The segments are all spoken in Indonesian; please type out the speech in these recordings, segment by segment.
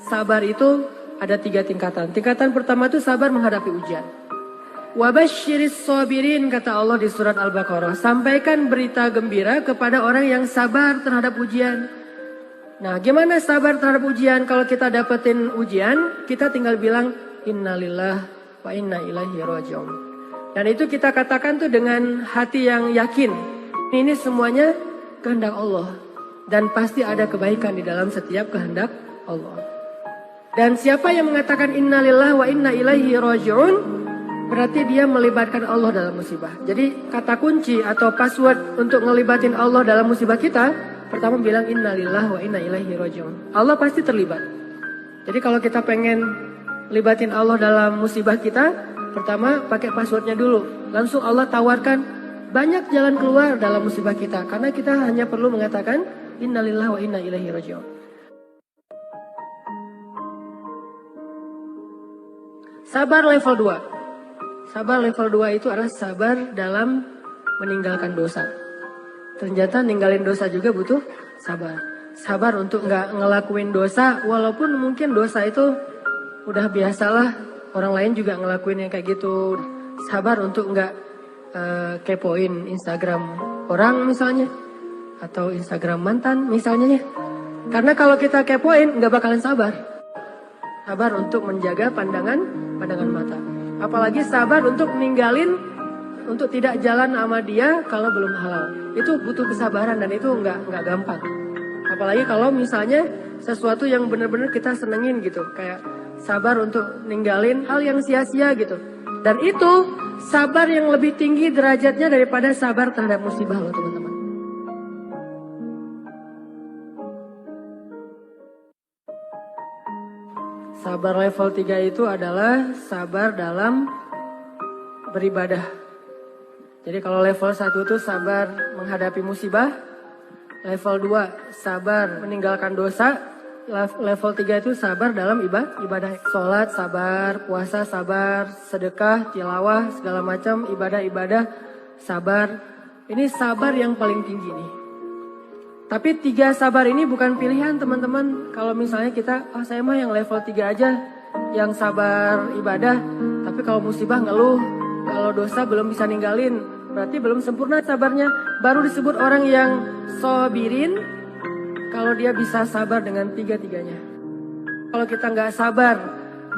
sabar itu ada 3 tingkatan. Tingkatan pertama itu sabar menghadapi ujian. Wabasyiris sabirin, kata Allah di surat Al-Baqarah. Sampaikan berita gembira kepada orang yang sabar terhadap ujian. Nah, gimana sabar terhadap ujian? Kalau kita dapetin ujian, kita tinggal bilang innalillah wa inna ilaihi raji'un. Dan itu kita katakan tuh dengan hati yang yakin. Ini semuanya kehendak Allah. Dan pasti ada kebaikan di dalam setiap kehendak Allah. Dan siapa yang mengatakan innalillah wa inna ilaihi raji'un, berarti dia melibatkan Allah dalam musibah. Jadi kata kunci atau password untuk ngelibatin Allah dalam musibah kita, pertama bilang innalillah wa inna ilaihi raji'un. Allah pasti terlibat. Jadi kalau kita pengen libatin Allah dalam musibah kita, pertama pakai passwordnya dulu. Langsung Allah tawarkan banyak jalan keluar dalam musibah kita. Karena kita hanya perlu mengatakan innalillah wa inna ilaihi raji'un. Sabar level 2. Sabar level 2 itu adalah sabar dalam meninggalkan dosa. Ternyata ninggalin dosa juga butuh sabar. Sabar untuk nggak ngelakuin dosa, walaupun mungkin dosa itu udah biasalah, orang lain juga ngelakuin yang kayak gitu. Sabar untuk nggak kepoin Instagram orang misalnya, atau Instagram mantan misalnya ya. Karena kalau kita kepoin nggak bakalan sabar. Sabar untuk menjaga pandangan mata. Apalagi sabar untuk ninggalin, untuk tidak jalan sama dia kalau belum halal. Itu butuh kesabaran dan itu nggak gampang. Apalagi kalau misalnya sesuatu yang benar-benar kita senengin gitu, kayak sabar untuk ninggalin hal yang sia-sia gitu. Dan itu sabar yang lebih tinggi derajatnya daripada sabar terhadap musibah loh teman-teman. Sabar level 3 itu adalah sabar dalam beribadah. Jadi kalau level 1 itu sabar menghadapi musibah. Level 2 sabar meninggalkan dosa. Level 3 itu sabar dalam ibadah. Sholat sabar, puasa sabar, sedekah, tilawah, segala macam ibadah-ibadah sabar. Ini sabar yang paling tinggi nih. Tapi 3 sabar ini bukan pilihan teman-teman. Kalau misalnya kita, saya mah yang level 3 aja, yang sabar ibadah. Tapi kalau musibah ngeluh, kalau dosa belum bisa ninggalin, berarti belum sempurna sabarnya. Baru disebut orang yang sabirin, kalau dia bisa sabar dengan 3-tiganya. Kalau kita nggak sabar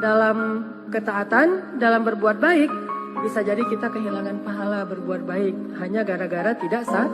dalam ketaatan, dalam berbuat baik, bisa jadi kita kehilangan pahala berbuat baik. Hanya gara-gara tidak sabar.